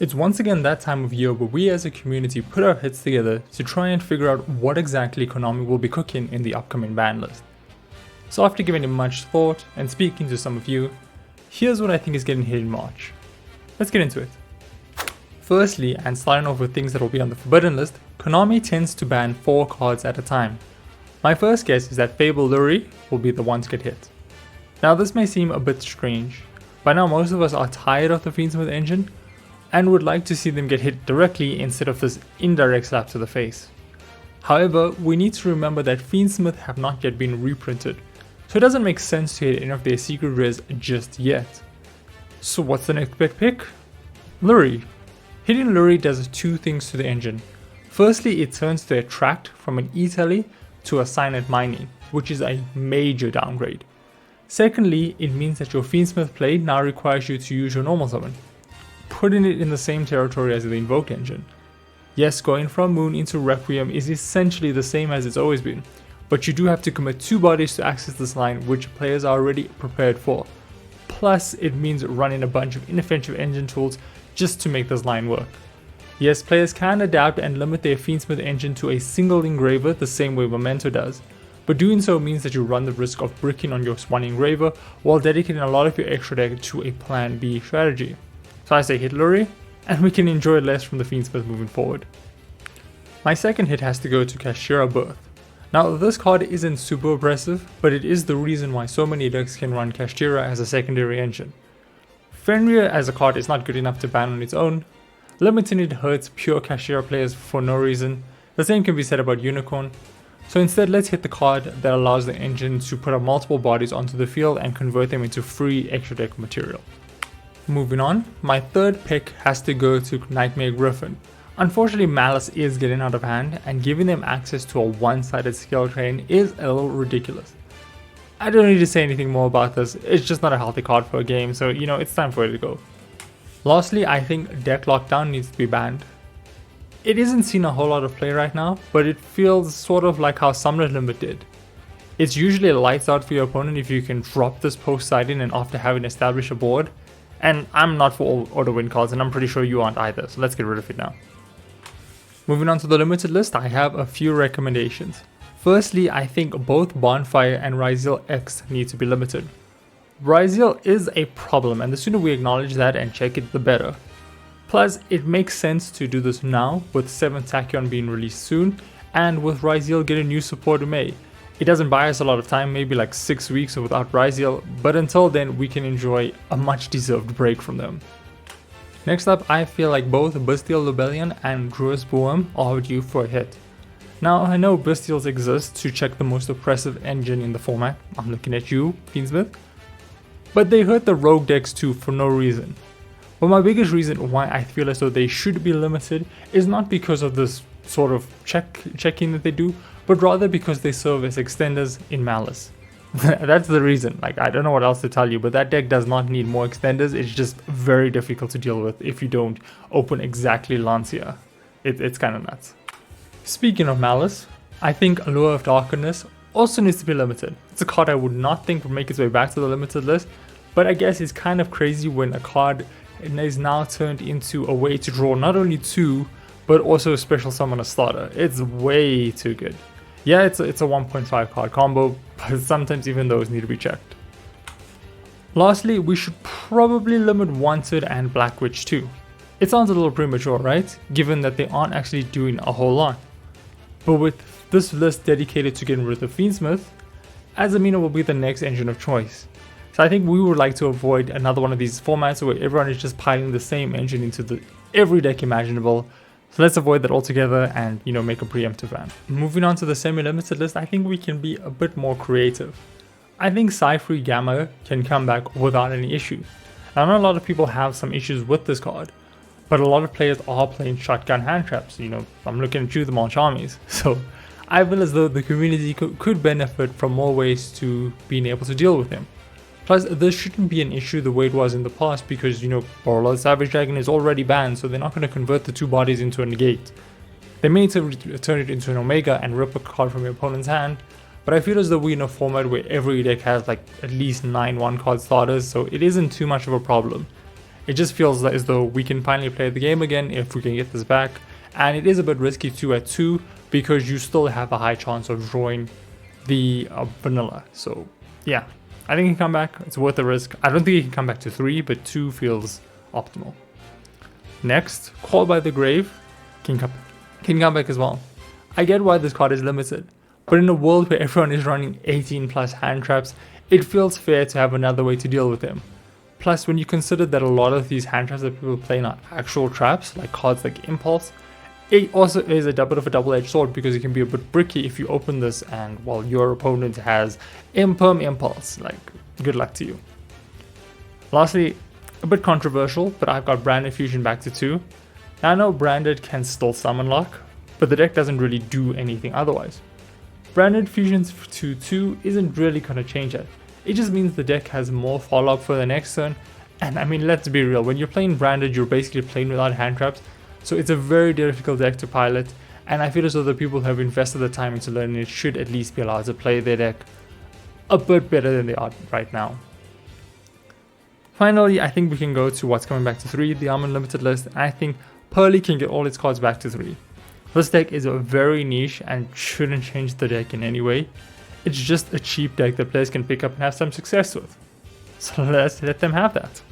It's once again that time of year where we as a community put our heads together to try and figure out what exactly Konami will be cooking in the upcoming ban list. So after giving it much thought and speaking to some of you, here's what I think is getting hit in March. Let's get into it. Firstly, and starting off with things that will be on the forbidden list, Konami tends to ban 4 cards at a time. My first guess is that Fable Luri will be the one to get hit. Now this may seem a bit strange. By now most of us are tired of the Fiendsmith engine and would like to see them get hit directly instead of this indirect slap to the face. However, we need to remember that Fiendsmith have not yet been reprinted, so it doesn't make sense to hit any of their secret rares just yet. So what's the next big pick? Luri. Hitting Luri does 2 things to the engine. Firstly, it turns the attract from an E-tally to a Signet Mining, which is a major downgrade. Secondly, it means that your Fiendsmith play now requires you to use your normal summon, putting it in the same territory as the invoked engine. Yes, going from Moon into Requiem is essentially the same as it's always been, but you do have to commit 2 bodies to access this line, which players are already prepared for. Plus, it means running a bunch of ineffective engine tools just to make this line work. Yes, players can adapt and limit their Fiendsmith engine to a single engraver the same way Memento does, but doing so means that you run the risk of bricking on your one engraver while dedicating a lot of your extra deck to a plan B strategy. So I say hit Luri, and we can enjoy less from the Fiendsmith moving forward. My second hit has to go to Kashtira Birth. Now this card isn't super oppressive, but it is the reason why so many decks can run Kashtira as a secondary engine. Fenrir as a card is not good enough to ban on its own. Limiting it hurts pure Kashtira players for no reason. The same can be said about Unicorn. So instead, let's hit the card that allows the engine to put up multiple bodies onto the field and convert them into free extra deck material. Moving on, my third pick has to go to Nightmare Griffin. Unfortunately, Malice is getting out of hand, and giving them access to a one-sided skill train is a little ridiculous. I don't need to say anything more about this, it's just not a healthy card for a game, so it's time for it to go. Lastly, I think Deck Lockdown needs to be banned. It isn't seen a whole lot of play right now, but it feels sort of like how Summoner Limit did. It's usually lights out for your opponent if you can drop this post sighting and after having established a board, and I'm not for all auto win cards and I'm pretty sure you aren't either, so let's get rid of it now. Moving on to the limited list, I have a few recommendations. Firstly, I think both Bonfire and Ryzeal X need to be limited. Ryzeal is a problem, and the sooner we acknowledge that and check it, the better. Plus, it makes sense to do this now, with 7th Tachyon being released soon, and with Ryzeal getting new support in May. It doesn't buy us a lot of time, maybe like 6 weeks without Ryzeal, but until then we can enjoy a much deserved break from them. Next up, I feel like both Bestial Lubellion and Druid's Boom are due for a hit. Now, I know Bestials exist to check the most oppressive engine in the format, I'm looking at you, Fiendsmith, but they hurt the rogue decks too for no reason. But my biggest reason why I feel as though they should be limited is not because of this sort of checking that they do, but rather because they serve as extenders in Malice. That's the reason. Like, I don't know what else to tell you, but that deck does not need more extenders. It's just very difficult to deal with if you don't open exactly Lancia. It's kind of nuts. Speaking of Malice, I think Allure of Darkness also needs to be limited. It's a card I would not think would make its way back to the limited list, but I guess it's kind of crazy when a card is now turned into a way to draw not only 2, but also special summon a starter. It's way too good. Yeah, it's a 1.5 card combo, but sometimes even those need to be checked. Lastly, we should probably limit Wanted and Black Witch too. It sounds a little premature, right? Given that they aren't actually doing a whole lot. But with this list dedicated to getting rid of Fiendsmith, Azamina will be the next engine of choice. So I think we would like to avoid another one of these formats where everyone is just piling the same engine into every deck imaginable. So let's avoid that altogether and make a preemptive ban. Moving on to the semi-limited list, I think we can be a bit more creative. I think Cypher Gamma can come back without any issue. I know a lot of people have some issues with this card, but a lot of players are playing shotgun hand traps. I'm looking at you, the March Armies. So I feel as though the community could benefit from more ways to being able to deal with him. Plus, this shouldn't be an issue the way it was in the past because, Borla Savage Dragon is already banned, so they're not going to convert the 2 bodies into a negate. They may turn it into an Omega and rip a card from your opponent's hand, but I feel as though we're in a format where every deck has like at least 9 1-card starters, so it isn't too much of a problem. It just feels as though we can finally play the game again if we can get this back, and it is a bit risky 2 at 2 because you still have a high chance of drawing the vanilla. So yeah, I think he can come back. It's worth the risk. I don't think he can come back to 3, but 2 feels optimal. Next, Call by the Grave can come back as well. I get why this card is limited, but in a world where everyone is running 18 plus hand traps, it feels fair to have another way to deal with them. Plus, when you consider that a lot of these hand traps that people play are actual traps, like cards like Impulse, it also is a bit of a double-edged sword because it can be a bit bricky if you open this and while your opponent has Imperm Impulse, like good luck to you. Lastly, a bit controversial, but I've got Branded Fusion back to 2. Now I know Branded can still summon luck, but the deck doesn't really do anything otherwise. Branded Fusions to 2 isn't really going to change that. It just means the deck has more follow-up for the next turn, and I mean, let's be real, when you're playing Branded, you're basically playing without hand traps, so it's a very difficult deck to pilot, and I feel as though the people who have invested the time into learning it should at least be allowed to play their deck a bit better than they are right now. Finally, I think we can go to what's coming back to 3, the Unlimited list, and I think Pearly can get all its cards back to 3. This deck is very niche and shouldn't change the deck in any way. It's just a cheap deck that players can pick up and have some success with. So let's let them have that.